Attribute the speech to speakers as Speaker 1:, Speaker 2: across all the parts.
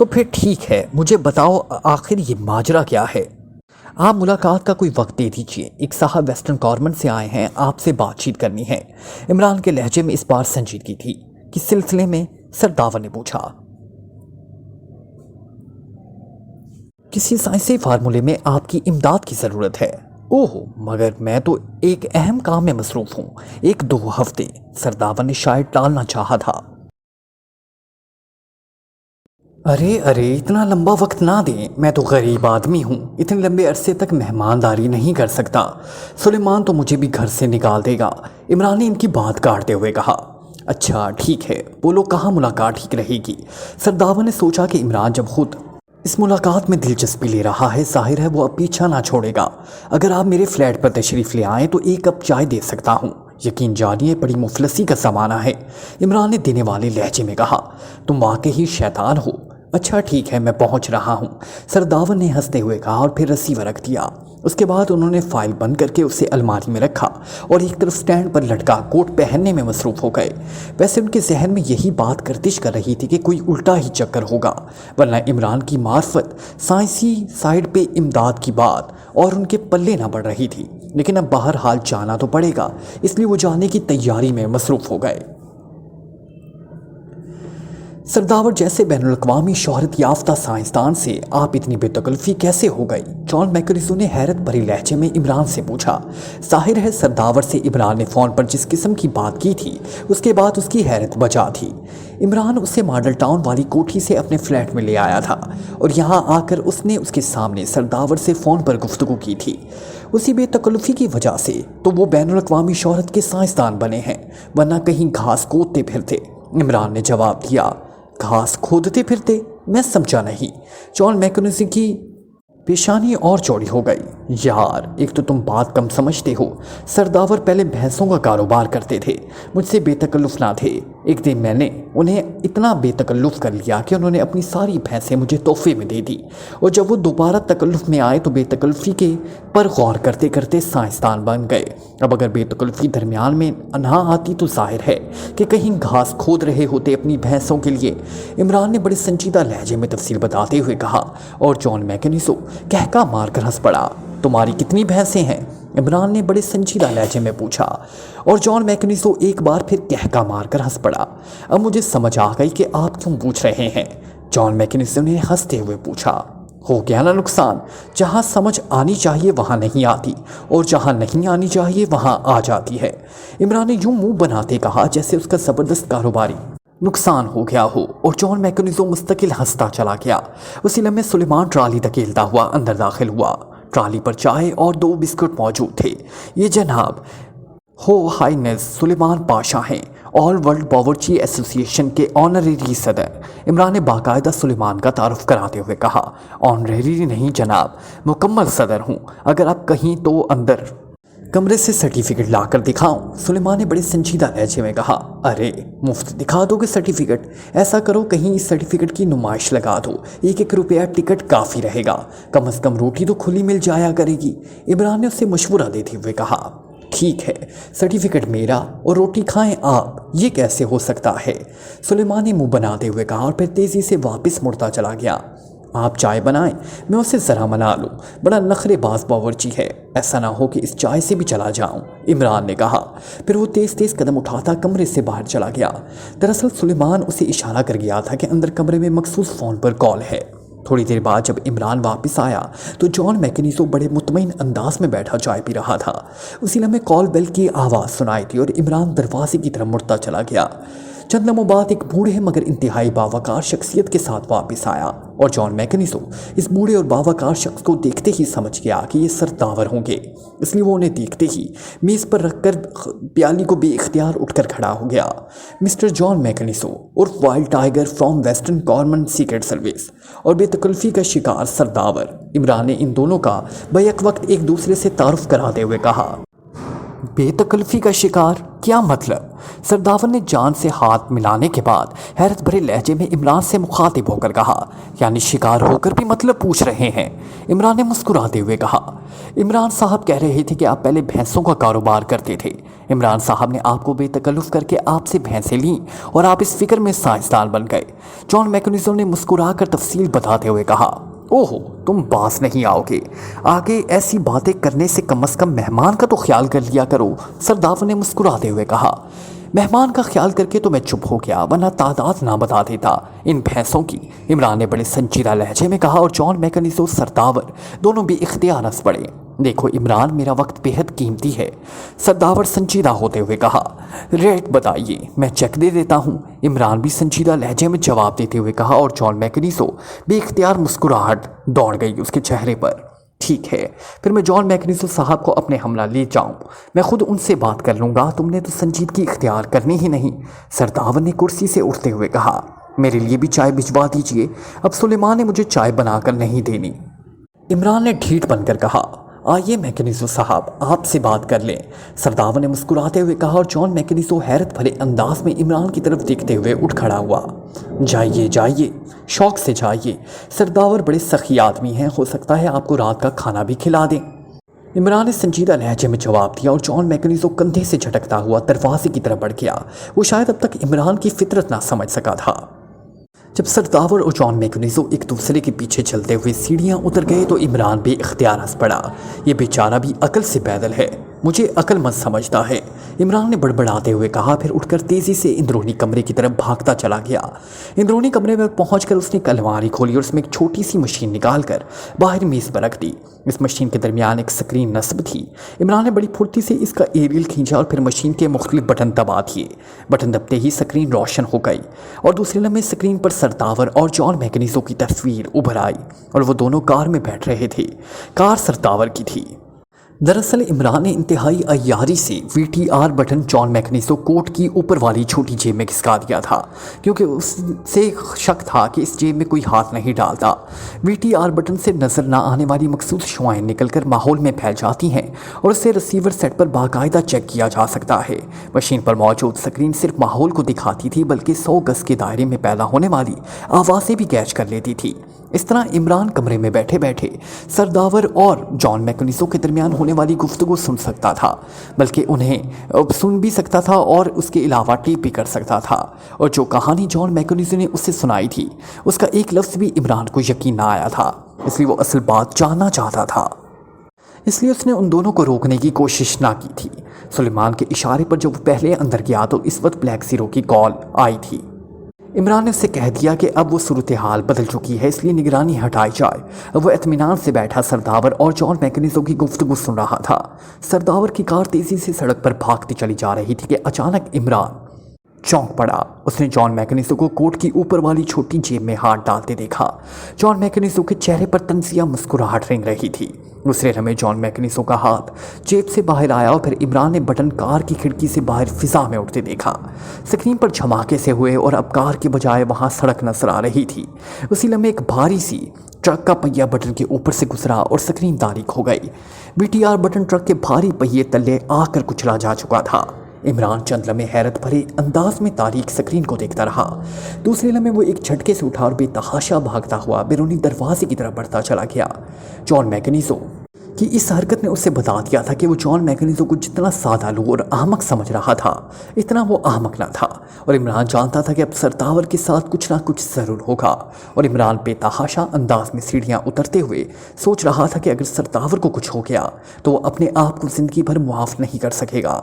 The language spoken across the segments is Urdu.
Speaker 1: تو پھر ٹھیک ہے، مجھے بتاؤ آخر یہ ماجرا کیا ہے؟ آپ ملاقات کا کوئی وقت دے دیجیے، ایک صاحب ویسٹرن گورنمنٹ سے آئے ہیں، آپ سے بات چیت کرنی ہے۔ عمران کے لہجے میں اس بار سنجیدگی تھی۔ کس سلسلے میں؟ سرداور نے پوچھا۔ کسی سائنسی فارمولے میں آپ کی امداد کی ضرورت ہے۔ اوہ، مگر میں تو ایک اہم کام میں مصروف ہوں، 1-2 ہفتے۔ سرداور نے شاید ٹالنا چاہا تھا۔ ارے اتنا لمبا وقت نہ دیں، میں تو غریب آدمی ہوں، اتنے لمبے عرصے تک مہمانداری نہیں کر سکتا۔ سلیمان تو مجھے بھی گھر سے نکال دے گا، عمران نے ان کی بات کاٹتے ہوئے کہا۔ اچھا ٹھیک ہے، بولو کہاں ملاقات ٹھیک رہے گی؟ سرداور نے سوچا کہ عمران جب خود اس ملاقات میں دلچسپی لے رہا ہے، ظاہر ہے وہ اب پیچھا نہ چھوڑے گا۔ اگر آپ میرے فلیٹ پر تشریف لے آئیں تو 1 کپ چائے دے سکتا ہوں۔ یقین جانیے بڑی مفلسی کا زمانہ ہے، عمران نے دینے والے لہجے میں کہا۔ تم واقعی شیطان ہو۔ اچھا ٹھیک ہے، میں پہنچ رہا ہوں، سرداور نے ہنستے ہوئے کہا اور پھر رسیور رکھ دیا۔ اس کے بعد انہوں نے فائل بند کر کے اسے الماری میں رکھا اور ایک طرف سٹینڈ پر لٹکا کوٹ پہننے میں مصروف ہو گئے۔ ویسے ان کے ذہن میں یہی بات گردش کر رہی تھی کہ کوئی الٹا ہی چکر ہوگا، ورنہ عمران کی معرفت سائنسی سائیڈ پہ امداد کی بات اور ان کے پلے نہ پڑ رہی تھی۔ لیکن اب بہرحال جانا تو پڑے گا، اس لیے وہ جانے کی تیاری میں مصروف ہو گئے۔ سرداور جیسے بین الاقوامی شہرت یافتہ سائنسدان سے آپ اتنی بے تکلفی کیسے ہو گئی؟ جان میکنیزو نے حیرت بھری لہجے میں عمران سے پوچھا۔ ظاہر ہے سرداور سے عمران نے فون پر جس قسم کی بات کی تھی اس کے بعد اس کی حیرت بجا تھی۔ عمران اسے ماڈل ٹاؤن والی کوٹھی سے اپنے فلیٹ میں لے آیا تھا اور یہاں آ کر اس نے اس کے سامنے سرداور سے فون پر گفتگو کی تھی۔ اسی بے تکلفی کی وجہ سے تو وہ بین الاقوامی شہرت کے سائنسدان بنے ہیں، ورنہ کہیں گھاس کودتے پھرتے۔ عمران نے جواب دیا۔ گھاس کھودتے پھرتے؟ میں سمجھا نہیں۔ جان میکنیزی کی پیشانی اور چوڑی ہو گئی۔ یار ایک تو تم بات کم سمجھتے ہو، سرداور پہلے بھینسوں کا کاروبار کرتے تھے، مجھ سے بے تکلف نہ تھے۔ ایک دن میں نے انہیں اتنا بے تکلف کر لیا کہ انہوں نے اپنی ساری بھینسیں مجھے تحفے میں دے دی، اور جب وہ دوبارہ تکلف میں آئے تو بے تکلفی کے پر غور کرتے کرتے سائنسدان بن گئے۔ اب اگر بے تکلفی درمیان میں نہ آتی تو ظاہر ہے کہ کہیں گھاس کھود رہے ہوتے اپنی بھینسوں کے لیے۔ عمران نے بڑے سنجیدہ لہجے میں تفصیل بتاتے ہوئے کہا، اور جان میکنیزو کہکا مار کر ہنس پڑا۔ تمہاری کتنی بھینسیں ہیں؟ عمران نے بڑے سنجیدہ لہجے میں پوچھا، اور جان میکنیزو ایک بار پھر کہکا مار کر ہنس پڑا۔ اب مجھے سمجھ آ گئی کہ آپ کیوں پوچھ رہے ہیں، جان میکنیزو نے ہنستے ہوئے پوچھا۔ ہو گیا نا نقصان، جہاں سمجھ آنی چاہیے وہاں نہیں آتی، اور جہاں نہیں آنی چاہیے وہاں آ جاتی ہے۔ عمران نے یوں منہ بناتے کہا جیسے اس کا زبردست کاروباری نقصان ہو گیا ہو، اور جان میکنیزو مستقل ہنستا چلا گیا۔ اسی لمحے سلیمان ٹرالی دھکیلتا ہوا اندر داخل ہوا۔ ٹرالی پر چائے اور 2 بسکٹ موجود تھے۔ یہ جناب ہو ہائنس سلیمان پاشا ہیں، آل ورلڈ باورچی ایسوسی ایشن کے آنریری صدر۔ عمران نے باقاعدہ سلیمان کا تعارف کراتے ہوئے کہا۔ آنریری نہیں جناب، مکمل صدر ہوں، اگر آپ کہیں تو اندر کمرے سے سرٹیفکیٹ لا کر دکھاؤں؟ سلیمان نے بڑے سنجیدہ لہجے میں کہا۔ ارے مفت دکھا دو گے سرٹیفکیٹ؟ ایسا کرو کہیں اس سرٹیفکیٹ کی نمائش لگا دو، 1 روپیہ ٹکٹ کافی رہے گا، کم از کم روٹی تو کھلی مل جایا کرے گی۔ عمران نے اسے مشورہ دیتے ہوئے کہا۔ ٹھیک ہے، سرٹیفکیٹ میرا اور روٹی کھائیں آپ، یہ کیسے ہو سکتا ہے؟ سلیمان نے منہ بناتے ہوئے کہا اور پھر تیزی سے واپس مڑتا چلا گیا۔ آپ چائے بنائیں، میں اسے ذرا منا لوں، بڑا نخرے باز باورچی ہے، ایسا نہ ہو کہ اس چائے سے بھی چلا جاؤں، عمران نے کہا۔ پھر وہ تیز تیز قدم اٹھاتا کمرے سے باہر چلا گیا۔ دراصل سلیمان اسے اشارہ کر گیا تھا کہ اندر کمرے میں مخصوص فون پر کال ہے۔ تھوڑی دیر بعد جب عمران واپس آیا تو جان میکنیزو بڑے مطمئن انداز میں بیٹھا چائے پی رہا تھا۔ اسی لمحے کال بیل کی آواز سنائی تھی اور عمران دروازے کی طرف مڑتا چلا گیا۔ چند لمحوں بعد ایک بوڑھے مگر انتہائی باوقار شخصیت کے ساتھ واپس آیا، اور جان میکنیزو اس بوڑھے اور باوقار شخص کو دیکھتے ہی سمجھ گیا کہ یہ سرداور ہوں گے، اس لیے وہ انہیں دیکھتے ہی میز پر رکھ کر پیالی کو بے اختیار اٹھ کر کھڑا ہو گیا۔ مسٹر جان میکنیزو عرف wild tiger from western government secret service اور بے تکلفی کا شکار سرداور۔ عمران نے ان دونوں کا بیک وقت ایک دوسرے سے تعارف کراتے ہوئے کہا۔ بے تکلفی کا شکار؟ کیا مطلب؟ سرداور نے جان سے ہاتھ ملانے کے بعد حیرت بھرے لہجے میں عمران سے مخاطب ہو کر کہا، یعنی شکار ہو کر بھی مطلب پوچھ رہے ہیں؟ عمران نے مسکراتے ہوئے کہا، عمران صاحب کہہ رہے تھے کہ آپ پہلے بھینسوں کا کاروبار کرتے تھے۔ عمران صاحب نے آپ کو بے تکلف کر کے آپ سے بھینسیں لیں اور آپ اس فکر میں سائنسدان بن گئے۔ جان میکنیزو نے مسکرا کر تفصیل بتاتے ہوئے کہا، اوہو، تم باز نہیں آؤ گے، آگے ایسی باتیں کرنے سے کم از کم مہمان کا تو خیال کر لیا کرو۔ سرداور نے مسکراتے ہوئے کہا، مہمان کا خیال کر کے تو میں چپ ہو گیا، ورنہ تعداد نہ بتا دیتا ان بھینسوں کی۔ عمران نے بڑے سنجیدہ لہجے میں کہا اور جان میکنیزو سرداور دونوں بھی اختیار ہنس پڑے۔ دیکھو عمران، میرا وقت بے حد قیمتی ہے، سرداور سنجیدہ ہوتے ہوئے کہا۔ ریٹ بتائیے، میں چیک دے دیتا ہوں، عمران بھی سنجیدہ لہجے میں جواب دیتے ہوئے کہا اور جان میکنیزو بے اختیار مسکراہٹ دوڑ گئی اس کے چہرے پر۔ ٹھیک ہے، پھر میں جان میکنیزو صاحب کو اپنے حملہ لے جاؤں، میں خود ان سے بات کر لوں گا، تم نے تو سنجیدگی اختیار کرنی ہی نہیں۔ سرداور نے کرسی سے اٹھتے ہوئے کہا، میرے لیے بھی چائے بھجوا دیجئے، اب سلیمان نے مجھے چائے بنا کر نہیں دینی۔ عمران نے ڈھیٹ بن کر کہا، آئیے میکنیزو صاحب، آپ سے بات کر لیں۔ سرداور نے مسکراتے ہوئے کہا اور جان میکنیزو حیرت بھرے انداز میں عمران کی طرف دیکھتے ہوئے اٹھ کھڑا ہوا۔ جائیے جائیے، شوق سے جائیے، سرداور بڑے سخی آدمی ہیں، ہو سکتا ہے آپ کو رات کا کھانا بھی کھلا دیں۔ عمران نے سنجیدہ لہجے میں جواب دیا اور جان میکنیزو کندھے سے جھٹکتا ہوا دروازے کی طرف بڑھ گیا۔ وہ شاید اب تک عمران کی فطرت نہ سمجھ سکا تھا۔ جب سرداور اور جان میکنیزو ایک دوسرے کے پیچھے چلتے ہوئے سیڑھیاں اتر گئے تو عمران بے اختیار ہنس پڑا۔ یہ بیچارہ بھی عقل سے پیدل ہے، مجھے عقل مند سمجھتا ہے، عمران نے بڑبڑاتے ہوئے کہا، پھر اٹھ کر تیزی سے اندرونی کمرے کی طرف بھاگتا چلا گیا۔ اندرونی کمرے میں پہنچ کر اس نے ایک الماری کھولی اور اس میں ایک چھوٹی سی مشین نکال کر باہر میز پر رکھ دی۔ اس مشین کے درمیان ایک سکرین نصب تھی۔ عمران نے بڑی پھرتی سے اس کا ایریل کھینچا اور پھر مشین کے مختلف بٹن دبا دیے۔ بٹن دبتے ہی سکرین روشن ہو گئی اور دوسرے لمحے سکرین پر سرداور اور جان میکنیزو کی تصویر ابھر آئی اور وہ دونوں کار میں بیٹھ رہے تھے۔ کار سرداور کی تھی۔ دراصل عمران نے انتہائی عیاری سے وی ٹی آر بٹن جان میکنیزو کوٹ کی اوپر والی چھوٹی جیب میں گھسکا دیا تھا، کیونکہ اس سے شک تھا کہ اس جیب میں کوئی ہاتھ نہیں ڈالتا۔ وی ٹی آر بٹن سے نظر نہ آنے والی مخصوص شعاعیں نکل کر ماحول میں پھیل جاتی ہیں اور اسے ریسیور سیٹ پر باقاعدہ چیک کیا جا سکتا ہے۔ مشین پر موجود سکرین صرف ماحول کو دکھاتی تھی، بلکہ 100 گز کے دائرے میں پیدا ہونے والی آوازیں بھی کیچ کر لیتی تھی۔ اس طرح عمران کمرے میں بیٹھے بیٹھے سرداور اور جان میکنیزو کے درمیان ہونے والی گفتگو سن سکتا تھا، بلکہ انہیں سن بھی سکتا تھا اور اس کے علاوہ ٹیپ بھی کر سکتا تھا، اور جو کہانی جان میکنیزو نے اسے سنائی تھی اس کا ایک لفظ بھی عمران کو یقین نہ آیا تھا، اس لیے وہ اصل بات جاننا چاہتا تھا۔ اس لیے اس نے ان دونوں کو روکنے کی کوشش نہ کی تھی۔ سلیمان کے اشارے پر جب وہ پہلے اندر گیا تو اس وقت بلیک زیرو کی کال آئی تھی۔ عمران نے اسے کہہ دیا کہ اب وہ صورتحال بدل چکی ہے، اس لیے نگرانی ہٹائی جائے۔ اب وہ اطمینان سے بیٹھا سرداور اور جان میکنیزو کی گفتگو سن رہا تھا۔ سرداور کی کار تیزی سے سڑک پر بھاگتی چلی جا رہی تھی کہ اچانک عمران چونک پڑا۔ اس نے جان میکنیزو کو کوٹ کی اوپر والی چھوٹی جیب میں ہاتھ ڈالتے دیکھا۔ جان میکنیزو کے چہرے پر طنزیہ مسکراہٹ رنگ رہی تھی۔ دوسرے لمحے جان میکنیزو کا ہاتھ جیب سے باہر آیا اور پھر عمران نے بٹن کار کی کھڑکی سے باہر فضا میں اڑتے دیکھا۔ سکرین پر جھماکے سے ہوئے اور اب کار کے بجائے وہاں سڑک نظر آ رہی تھی۔ اسی لمحے ایک بھاری سی ٹرک کا پہیہ بٹن کے اوپر سے گزرا اور سکرین تاریک ہو گئی۔ V T R button truck کے بھاری پہیے تلے آ کر کچلا جا چکا تھا۔ عمران چند لمحے حیرت بھرے انداز میں تاریک سکرین کو دیکھتا رہا۔ دوسرے لمحے وہ ایک جھٹکے سے اٹھا اور بے تحاشا بھاگتا ہوا بیرونی دروازے کی طرف بڑھتا چلا گیا۔ جان میکنیزو کی اس حرکت نے اسے بتا دیا تھا کہ وہ جان میکنیزو کو جتنا سادہ لو اور احمق سمجھ رہا تھا اتنا وہ احمق نہ تھا، اور عمران جانتا تھا کہ اب سرداور کے ساتھ کچھ نہ کچھ ضرور ہوگا۔ اور عمران بے تحاشا انداز میں سیڑھیاں اترتے ہوئے سوچ رہا تھا کہ اگر سرداور کو کچھ ہو گیا تو وہ اپنے آپ کو زندگی بھر معاف نہیں کر سکے گا۔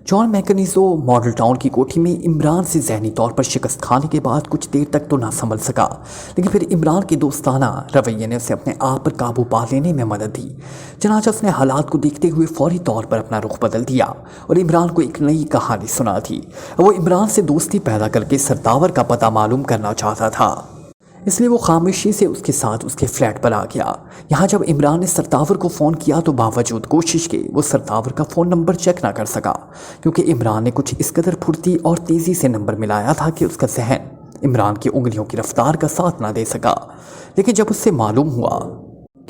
Speaker 1: جان میکنیزو ماڈل ٹاؤن کی کوٹھی میں عمران سے ذہنی طور پر شکست کھانے کے بعد کچھ دیر تک تو نہ سنبھل سکا، لیکن پھر عمران کے دوستانہ رویے نے اسے اپنے آپ پر قابو پا لینے میں مدد دی۔ چنانچہ اس نے حالات کو دیکھتے ہوئے فوری طور پر اپنا رخ بدل دیا اور عمران کو ایک نئی کہانی سنا تھی۔ وہ عمران سے دوستی پیدا کر کے سرداور کا پتہ معلوم کرنا چاہتا تھا، اس لیے وہ خاموشی سے اس کے ساتھ اس کے فلیٹ پر آ گیا۔ یہاں جب عمران نے سرداور کو فون کیا تو باوجود کوشش کے وہ سرداور کا فون نمبر چیک نہ کر سکا، کیونکہ عمران نے کچھ اس قدر پھرتی اور تیزی سے نمبر ملایا تھا کہ اس کا ذہن عمران کی انگلیوں کی رفتار کا ساتھ نہ دے سکا۔ لیکن جب اس سے معلوم ہوا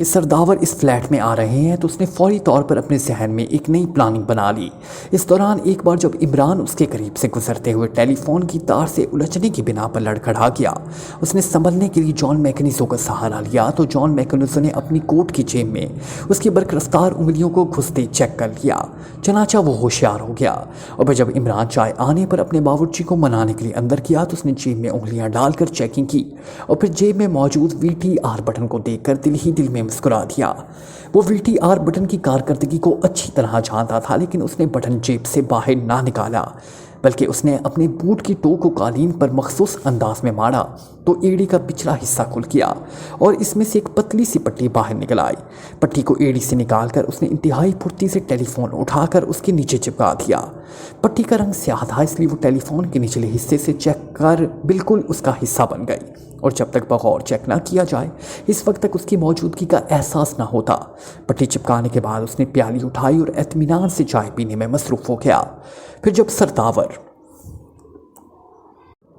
Speaker 1: کہ سرداور اس فلیٹ میں آ رہے ہیں تو اس نے فوری طور پر اپنے ذہن میں ایک نئی پلاننگ بنا لی۔ اس دوران ایک بار جب عمران اس کے قریب سے گزرتے ہوئے ٹیلی فون کی تار سے الجھنے کی بنا پر لڑکھڑا گیا، اس نے سنبھلنے کے لیے جان میکنیزو کا سہارا لیا تو جان میکنیزو نے اپنی کوٹ کی جیب میں اس کی برق رفتار انگلیوں کو گھستے چیک کر لیا۔ چنانچہ وہ ہوشیار ہو گیا، اور پھر جب عمران چائے آنے پر اپنے باورچی کو منانے کے لیے اندر کیا تو اس نے جیب میں انگلیاں ڈال کر چیکنگ کی، اور پھر جیب میں موجود VTR بٹن کو دیکھ کر دل ہی دل میں مسکرا دیا۔ وہ VTR بٹن کی کارکردگی کو اچھی طرح جانتا تھا، لیکن اس نے بٹن جیب سے باہر نہ نکالا، بلکہ اس نے اپنے بوٹ کی ٹو کو قالین پر مخصوص انداز میں مارا تو ایڑی کا پچھلا حصہ کھل گیا اور اس میں سے ایک پتلی سی پٹی باہر نکل آئی۔ پٹی کو ایڑی سے نکال کر اس نے انتہائی پھرتی سے ٹیلی فون اٹھا کر اس کے نیچے چپکا دیا۔ پٹی کا رنگ سیاہ تھا، اس لیے وہ ٹیلی فون کے نچلے حصے سے چیک کر بالکل اس کا حصہ بن گئی، اور جب تک بغور چیک نہ کیا جائے اس وقت تک اس کی موجودگی کا احساس نہ ہوتا۔ پٹی چپکانے کے بعد اس نے پیالی اٹھائی اور اطمینان سے چائے پینے میں مصروف ہو گیا۔ پھر جب سرداور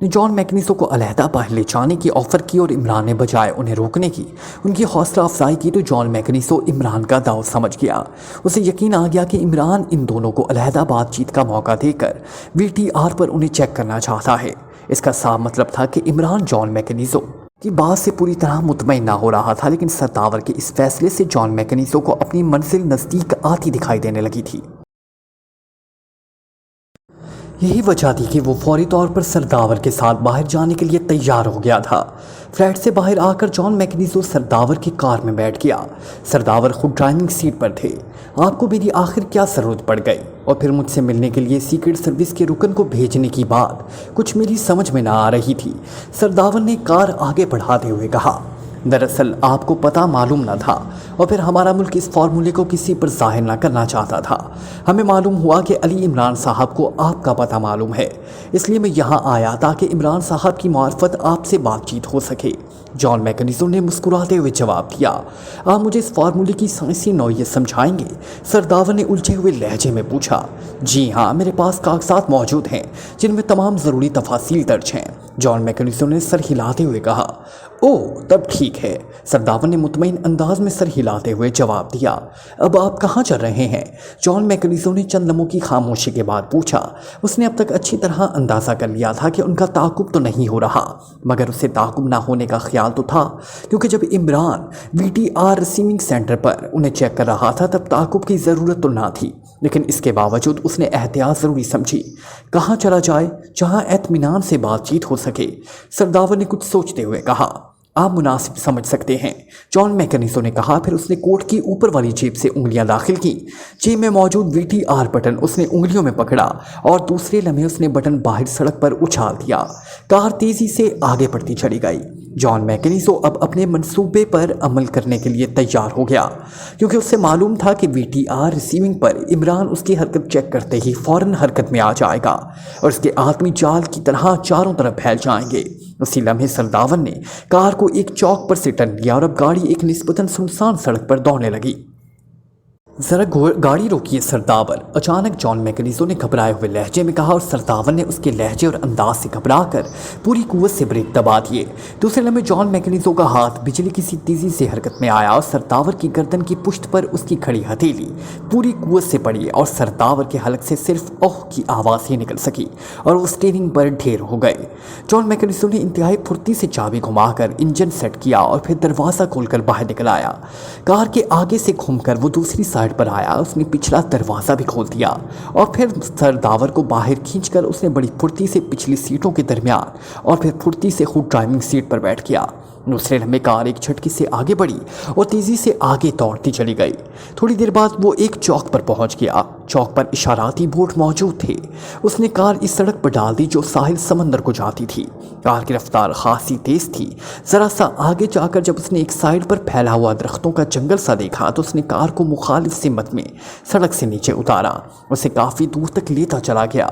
Speaker 1: نے جان میکنیزو کو علیحدہ باہر لے جانے کی آفر کی اور عمران نے بجائے انہیں روکنے کی ان کی حوصلہ افزائی کی تو جان میکنیزو عمران کا داؤ سمجھ گیا۔ اسے یقین آ گیا کہ عمران ان دونوں کو علیحدہ بات چیت کا موقع دے کر VTR پر انہیں چیک کرنا چاہتا ہے۔ اس کا صاف مطلب تھا کہ عمران جان میکنیزو کی بات سے پوری طرح مطمئن نہ ہو رہا تھا، لیکن سرداور کے اس فیصلے سے جان میکنیزو کو اپنی منزل نزدیک آتی دکھائی دینے لگی تھی۔ یہی وجہ تھی کہ وہ فوری طور پر سرداور کے ساتھ باہر جانے کے لیے تیار ہو گیا تھا۔ فلیٹ سے باہر آ کر جان میکنیزو سرداور کی کار میں بیٹھ گیا۔ سرداور خود ڈرائیونگ سیٹ پر تھے۔ آپ کو میری آخر کیا ضرورت پڑ گئی؟ اور پھر مجھ سے ملنے کے لیے سیکرٹ سروس کے رکن کو بھیجنے کی بات کچھ میری سمجھ میں نہ آ رہی تھی۔ سرداور نے کار آگے بڑھاتے ہوئے کہا، دراصل آپ کو پتہ معلوم نہ تھا، اور پھر ہمارا ملک اس فارمولے کو کسی پر ظاہر نہ کرنا چاہتا تھا۔ ہمیں معلوم ہوا کہ علی عمران صاحب کو آپ کا پتہ معلوم ہے، اس لیے میں یہاں آیا تاکہ عمران صاحب کی معرفت آپ سے بات چیت ہو سکے۔ جان میکنیزو نے مسکراتے ہوئے جواب دیا، آپ مجھے اس فارمولے کی سائنسی نوعیت سمجھائیں گے؟ سرداور نے الجھے ہوئے لہجے میں پوچھا۔ جی ہاں، میرے پاس کاغذات موجود ہیں جن میں تمام ضروری تفاصیل درج ہیں، جان میکنیزو نے سر ہلاتے ہوئے کہا۔ اوہ، تب ٹھیک ہے، سرداور نے مطمئن انداز میں سر ہلاتے ہوئے جواب دیا۔ اب آپ کہاں چل رہے ہیں؟ جان میکنیزو نے چند لمحوں کی خاموشی کے بعد پوچھا۔ اس نے اب تک اچھی طرح اندازہ کر لیا تھا کہ ان کا تعاقب تو نہیں ہو رہا، مگر اسے تعاقب نہ ہونے کا خیال تو تھا، کیونکہ جب عمران VTR ریسیونگ سینٹر پر انہیں چیک کر رہا تھا تب تعاقب کی ضرورت تو نہ تھی، لیکن اس کے باوجود اس نے احتیاط ضروری سمجھی۔ کہاں چلا جائے جہاں اطمینان سے بات چیت ہو سکے؟ سرداور نے کچھ سوچتے ہوئے کہا۔ آپ مناسب سمجھ سکتے ہیں، جان میکنیزو نے کہا۔ پھر اس نے کوٹ کی اوپر والی جیب سے انگلیاں داخل کی۔ جیب میں موجود VTR بٹن اس نے انگلیوں میں پکڑا اور دوسرے لمحے اس نے بٹن باہر سڑک پر اچھال دیا۔ کار تیزی سے آگے بڑھتی چلی گئی۔ جان میکنیزو اب اپنے منصوبے پر عمل کرنے کے لیے تیار ہو گیا، کیونکہ اس سے معلوم تھا کہ VTR ریسیونگ پر عمران اس کی حرکت چیک کرتے ہی فوراً حرکت میں آ جائے گا اور اس کے آدمی جال کی طرح چاروں طرف پھیل جائیں گے۔ اسی لمحے سرداور نے کار کو ایک چوک پر سے ٹرن لیا اور اب گاڑی ایک نسبتاً سنسان سڑک پر دوڑنے لگی۔ ذرا گاڑی روکیے سرداور، اچانک جان میکنیزو نے گھبرائے ہوئے لہجے میں کہا، اور سرداور نے اس کے لہجے اور انداز سے گھبرا کر پوری قوت سے بریک دبا دیے۔ دوسرے لمحے جان میکنیزو کا ہاتھ بجلی کی سی تیزی سے حرکت میں آیا اور سرداور کی گردن کی پشت پر اس کی کھڑی ہتھیلی پوری قوت سے پڑی اور سرداور کے حلق سے صرف اوہ کی آواز ہی نکل سکی اور وہ اسٹیئرنگ پر ڈھیر ہو گئے۔ جان میکنیزو نے انتہائی پھرتی سے چابی گھما کر انجن سیٹ کیا اور پھر دروازہ کھول کر باہر نکل آیا۔ کار کے آگے سے گھوم کر وہ دوسری سائڈ پر آیا، اس نے پچھلا دروازہ بھی کھول دیا اور پھر سرداور کو باہر کھینچ کر اس نے بڑی پھرتی سے پچھلی سیٹوں کے درمیان اور پھر پھرتی سے خود ڈرائیونگ سیٹ پر بیٹھ گیا۔ دوسرے لمحے کار ایک جھٹکے سے آگے بڑھی اور تیزی سے آگے دوڑتی چلی گئی۔ تھوڑی دیر بعد وہ ایک چوک پر پہنچ گیا۔ چوک پر اشاراتی بورڈ موجود تھے۔ اس نے کار اس سڑک پر ڈال دی جو ساحل سمندر کو جاتی تھی۔ کار کی رفتار خاصی تیز تھی۔ ذرا سا آگے جا کر جب اس نے ایک سائڈ پر پھیلا ہوا درختوں کا جنگل سا دیکھا تو اس نے کار کو مخالف سمت میں سڑک سے نیچے اتارا، اسے کافی دور تک لیتا چلا گیا۔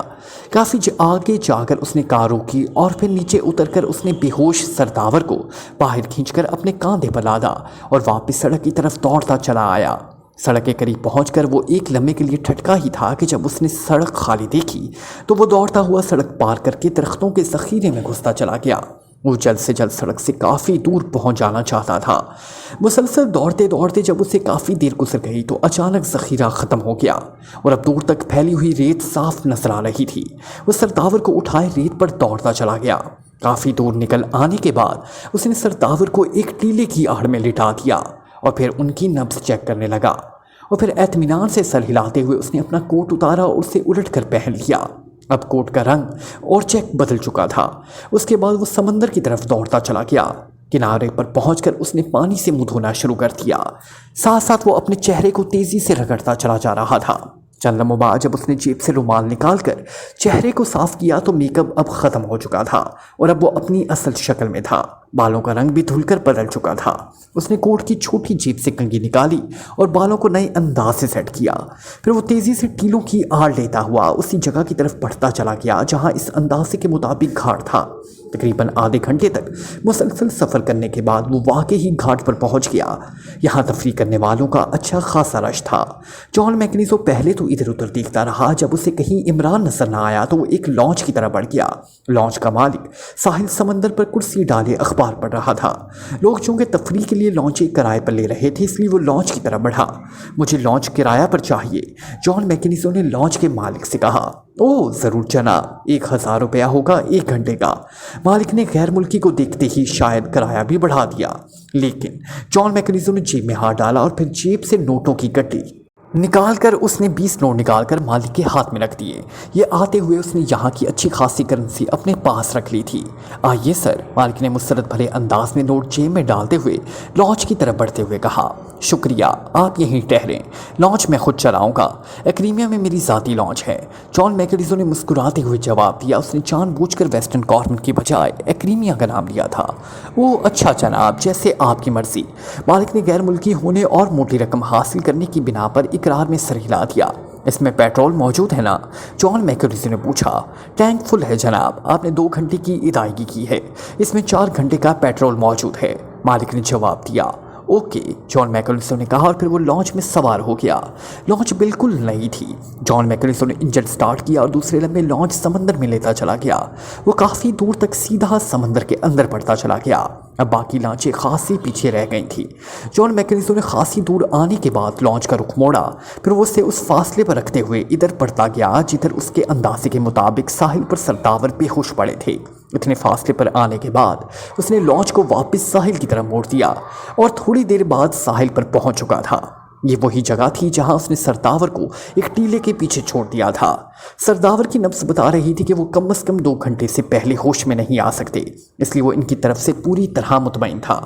Speaker 1: کافی آگے جا کر اس نے کار روکی اور پھر نیچے اتر کر اس نے بے ہوش سرداور کو باہر کھینچ کر اپنے کاندھے پر لادا اور واپس سڑک کی طرف دوڑتا چلا آیا۔ سڑک کے قریب پہنچ کر وہ ایک لمحے کے لیے ٹھٹکا ہی تھا کہ جب اس نے سڑک خالی دیکھی تو وہ دوڑتا ہوا سڑک پار کر کے درختوں کے ذخیرے میں گھستا چلا گیا۔ وہ جلد سے جلد سڑک سے کافی دور پہنچ جانا چاہتا تھا۔ مسلسل دوڑتے دوڑتے جب اسے کافی دیر گزر گئی تو اچانک ذخیرہ ختم ہو گیا اور اب دور تک پھیلی ہوئی ریت صاف نظر آ رہی تھی۔ وہ سرداور کو اٹھائے ریت پر دوڑتا چلا گیا۔ کافی دور نکل آنے کے بعد اس نے سرداور کو ایک ٹیلے کی آڑ میں لٹا دیا اور پھر ان کی نبض چیک کرنے لگا، اور پھر اطمینان سے سر ہلاتے ہوئے اس نے اپنا کوٹ اتارا اور اسے الٹ کر پہن لیا۔ اب کوٹ کا رنگ اور چیک بدل چکا تھا۔ اس کے بعد وہ سمندر کی طرف دوڑتا چلا گیا۔ کنارے پر پہنچ کر اس نے پانی سے منہ دھونا شروع کر دیا، ساتھ ساتھ وہ اپنے چہرے کو تیزی سے رگڑتا چلا جا رہا تھا۔ چند لمحوں بعد جب اس نے جیب سے رومال نکال کر چہرے کو صاف کیا تو میک اپ اب ختم ہو چکا تھا اور اب وہ اپنی اصل شکل میں تھا۔ بالوں کا رنگ بھی دھل کر بدل چکا تھا۔ اس نے کوٹ کی چھوٹی جیب سے کنگھی نکالی اور بالوں کو نئے انداز سے سیٹ کیا۔ پھر وہ تیزی سے ٹیلوں کی آڑ لیتا ہوا اسی جگہ کی طرف بڑھتا چلا گیا جہاں اس اندازے کے مطابق گھاٹ تھا۔ تقریباً آدھے گھنٹے تک مسلسل سفر کرنے کے بعد وہ واقعی گھاٹ پر پہنچ گیا۔ یہاں تفریح کرنے والوں کا اچھا خاصا رش تھا۔ جان میکنیزو پہلے تو ادھر ادھر دیکھتا رہا، جب اسے کہیں عمران نظر نہ آیا تو وہ ایک لانچ کی طرف بڑھ گیا۔ لانچ کا مالک ساحل سمندر پر کرسی ڈالے اخبار پڑھ رہا تھا۔ لوگ چونکہ تفریح کے لیے لانچیں کرائے پر لے رہے تھے، اس لیے وہ لانچ کی طرف بڑھا۔ مجھے لانچ کرایہ پر چاہیے، جان میکنیزو نے لانچ کے مالک سے کہا۔ اوہ ضرور جناب، 1000 روپیہ ہوگا 1 گھنٹے کا۔ مالک نے غیر ملکی کو دیکھتے ہی شاید کرایہ بھی بڑھا دیا، لیکن جان میکنیزو نے جیب میں ہاتھ ڈالا اور پھر جیب سے نوٹوں کی گٹی نکال کر اس نے 20 نوٹ نکال کر مالک کے ہاتھ میں رکھ دیے۔ یہ آتے ہوئے اس نے یہاں کی اچھی خاصی کرنسی اپنے پاس رکھ لی تھی۔ آئیے سر، مالک نے مسرت بھرے انداز میں نوٹ جیب میں ڈالتے ہوئے لانچ کی طرف بڑھتے ہوئے کہا۔ شکریہ، آپ یہیں ٹھہریں، لانچ میں خود چلاؤں گا، ایکریمیا میں میری ذاتی لانچ ہے۔ جان میکنیزو نے مسکراتے ہوئے جواب دیا۔ اس نے جان بوجھ کر ویسٹرن کارمنٹ کی بجائے ایکریمیا کا نام لیا تھا۔ وہ اچھا جناب، جیسے آپ کی مرضی۔ مالک نے غیر ملکی ہونے اور موٹی رقم حاصل کرنے کی بنا پر اقرار میں سر ہلا دیا۔ اس میں پیٹرول موجود ہے نا؟ جان میکنیزو نے پوچھا۔ ٹینک فل ہے جناب، آپ نے 2 گھنٹے کی ادائیگی کی ہے، اس میں 4 گھنٹے کا پیٹرول موجود ہے، مالک نے جواب دیا۔ اوکے، جان میکنیزو نے کہا اور پھر وہ لانچ میں سوار ہو گیا۔ لانچ بالکل نئی تھی۔ جان میکنیزو نے انجن سٹارٹ کیا اور دوسرے لمحے لانچ سمندر میں لیتا چلا گیا۔ وہ کافی دور تک سیدھا سمندر کے اندر بڑھتا چلا گیا۔ اب باقی لانچیں خاصی پیچھے رہ گئی تھیں۔ جان میکنیزو نے خاصی دور آنے کے بعد لانچ کا رخ موڑا، پھر وہ اسے اس فاصلے پر رکھتے ہوئے ادھر بڑھتا گیا جدھر اس کے اندازے کے مطابق ساحل پر سرداور بے ہوش پڑے تھے۔ اتنے فاصلے پر آنے کے بعد اس نے لانچ کو واپس ساحل کی طرف موڑ دیا اور تھوڑی دیر بعد ساحل پر پہنچ چکا تھا۔ یہ وہی جگہ تھی جہاں اس نے سرداور کو ایک ٹیلے کے پیچھے چھوڑ دیا تھا۔ سرداور کی نبض بتا رہی تھی کہ وہ کم از کم 2 گھنٹے سے پہلے ہوش میں نہیں آ سکتے، اس لیے وہ ان کی طرف سے پوری طرح مطمئن تھا۔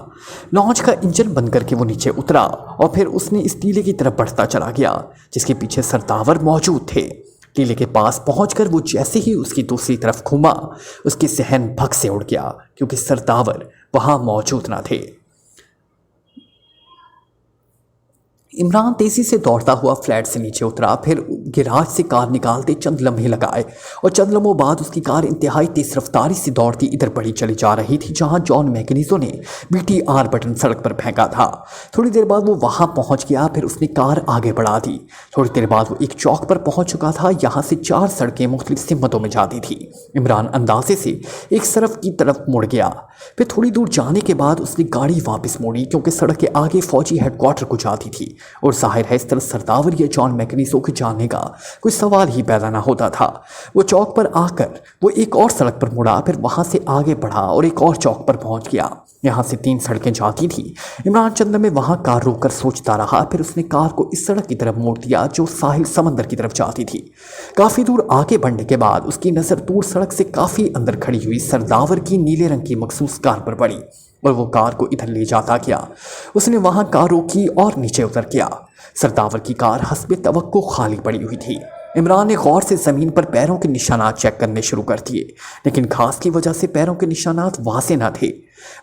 Speaker 1: لانچ کا انجن بند کر کے وہ نیچے اترا اور پھر اس نے اس ٹیلے کی طرف بڑھتا چلا گیا جس کے پیچھے سرداور موجود تھے۔ ٹیلے کے پاس پہنچ کر وہ جیسے ہی اس کی دوسری طرف گھوما، اس کے ذہن بھگ سے اڑ گیا کیونکہ سرداور وہاں موجود نہ تھے۔ عمران تیزی سے دوڑتا ہوا فلیٹ سے نیچے اترا، پھر گراج سے کار نکالتے چند لمحے لگائے اور چند لمحوں بعد اس کی کار انتہائی تیز رفتاری سے دوڑتی ادھر بڑھی چلی جا رہی تھی جہاں جان میکنیزو نے BTR بٹن سڑک پر پھینکا تھا۔ تھوڑی دیر بعد وہ وہاں پہنچ گیا، پھر اس نے کار آگے بڑھا دی۔ تھوڑی دیر بعد وہ ایک چوک پر پہنچ چکا تھا، یہاں سے 4 سڑکیں مختلف سمتوں میں جاتی تھی۔ عمران اندازے سے ایک طرف کی طرف مڑ گیا، پھر تھوڑی دور جانے کے بعد اس نے گاڑی واپس موڑی کیونکہ سڑک کے آگے فوجی ہیڈ کوارٹر کو جاتی تھی اور ظاہر ہے اس طرح سرداور یا جان میکنیزو کے جانے کا کوئی سوال ہی پیدا نہ ہوتا تھا۔ وہ چوک پر آ کر وہ ایک اور سڑک پر مڑا، پھر وہاں سے آگے بڑھا اور ایک اور چوک پر پہنچ گیا۔ یہاں سے 3 سڑکیں جاتی تھیں۔ عمران چند میں وہاں کار روک کر سوچتا رہا، پھر اس نے کار کو اس سڑک کی طرف موڑ دیا جو ساحل سمندر کی طرف جاتی تھی۔ کافی دور آگے بڑھنے کے بعد اس کی نظر دور سڑک سے کافی اندر کھڑی ہوئی سرداور کی نیلے رنگ کی مخصوص کار پر پڑی اور وہ کار کو ادھر لے جاتا گیا۔ اس نے وہاں کار روکی اور نیچے اتر گیا۔ سرداور کی کار حسب توقع خالی پڑی ہوئی تھی۔ عمران نے غور سے زمین پر پیروں کے نشانات چیک کرنے شروع کر دیے، لیکن گھاس کی وجہ سے پیروں کے نشانات واضح نہ تھے۔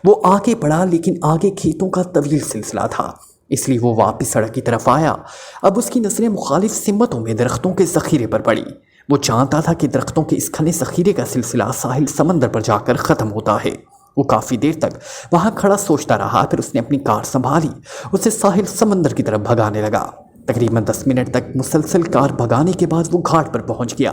Speaker 1: وہ آگے بڑھا، لیکن آگے کھیتوں کا طویل سلسلہ تھا، اس لیے وہ واپس سڑک کی طرف آیا۔ اب اس کی نظریں مخالف سمتوں میں درختوں کے ذخیرے پر پڑی۔ وہ جانتا تھا کہ درختوں کے اس گھنے ذخیرے کا سلسلہ ساحل سمندر پر جا کر ختم ہوتا ہے۔ وہ کافی دیر تک وہاں کھڑا سوچتا رہا، پھر اس نے اپنی کار سنبھالی، اسے ساحل سمندر کی طرف بھگانے لگا۔ تقریباً 10 منٹ تک مسلسل کار بھگانے کے بعد وہ گھاٹ پر پہنچ گیا۔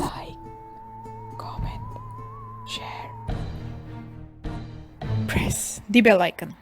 Speaker 2: Like, comment, share, press the bell icon.